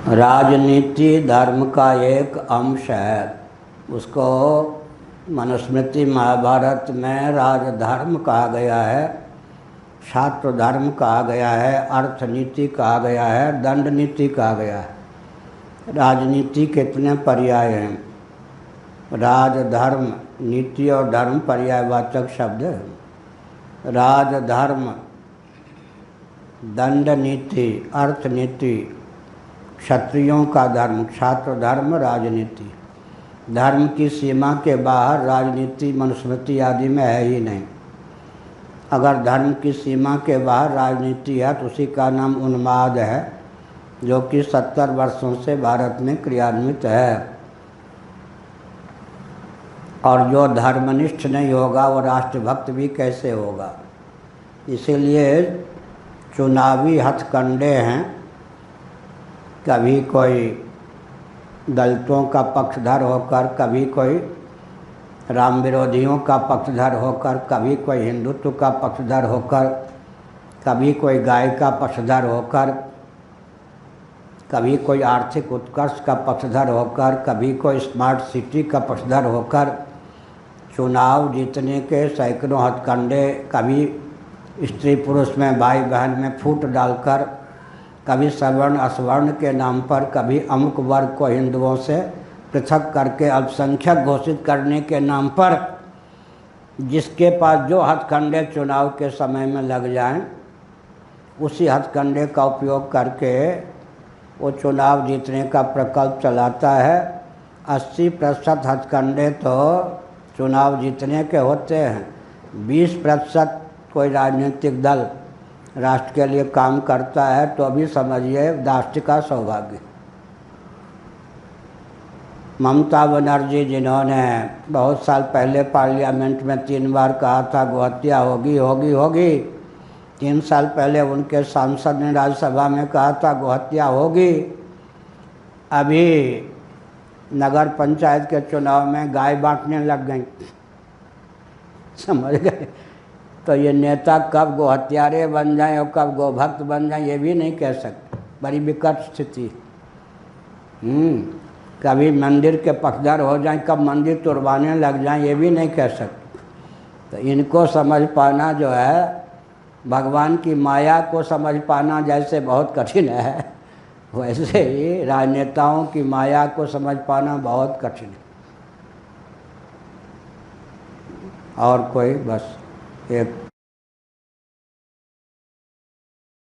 राजनीति धर्म का एक अंश है। उसको मनुस्मृति महाभारत में राजधर्म कहा गया है, छात्र धर्म कहा गया है, अर्थनीति कहा गया है, दंड नीति कहा गया है। राजनीति कितने पर्याय हैं? राजधर्म, नीति और धर्म पर्यायवाचक शब्द है। राजधर्म, दंड नीति, अर्थनीति, क्षत्रियों का धर्म, छात्र धर्म, राजनीति। धर्म की सीमा के बाहर राजनीति मनुस्मृति आदि में है ही नहीं। अगर धर्म की सीमा के बाहर राजनीति है तो उसी का नाम उन्माद है, जो कि 70 वर्षों से भारत में क्रियान्वित है। और जो धर्मनिष्ठ नहीं होगा वो राष्ट्रभक्त भी कैसे होगा। इसीलिए चुनावी हथकंडे हैं। कभी कोई दलितों का पक्षधर होकर, कभी कोई राम विरोधियों का पक्षधर होकर, कभी कोई हिंदुत्व का पक्षधर होकर, कभी कोई गाय का पक्षधर होकर, कभी कोई आर्थिक उत्कर्ष का पक्षधर होकर, कभी कोई स्मार्ट सिटी का पक्षधर होकर चुनाव जीतने के सैकड़ों हथकंडे, कभी स्त्री पुरुष में, भाई बहन में फूट डालकर, कभी सवर्ण असवर्ण के नाम पर, कभी अमुक वर्ग को हिंदुओं से पृथक करके अल्पसंख्यक घोषित करने के नाम पर, जिसके पास जो हथकंडे चुनाव के समय में लग जाएं, उसी हथकंडे का उपयोग करके वो चुनाव जीतने का प्रकल्प चलाता है। 80% हथकंडे तो चुनाव जीतने के होते हैं। 20% कोई राजनीतिक दल राष्ट्र के लिए काम करता है तो अभी समझिए राष्ट्र का सौभाग्य। ममता बनर्जी, जिन्होंने बहुत साल पहले पार्लियामेंट में 3 बार कहा था गोहत्या होगी होगी होगी, 3 साल पहले उनके सांसद ने राज्यसभा में कहा था गोहत्या होगी। अभी नगर पंचायत के चुनाव में गाय बांटने लग गई। समझ गए? तो ये नेता कब गोहत्यारे बन जाएं और कब गोभक्त बन जाएं ये भी नहीं कह सकते। बड़ी विकट स्थिति। कभी मंदिर के पक्षधर हो जाएं, कब मंदिर तुड़वाने लग जाएं ये भी नहीं कह सकते। तो इनको समझ पाना जो है, भगवान की माया को समझ पाना जैसे बहुत कठिन है, वैसे ही राजनेताओं की माया को समझ पाना बहुत कठिन है। और कोई बस एक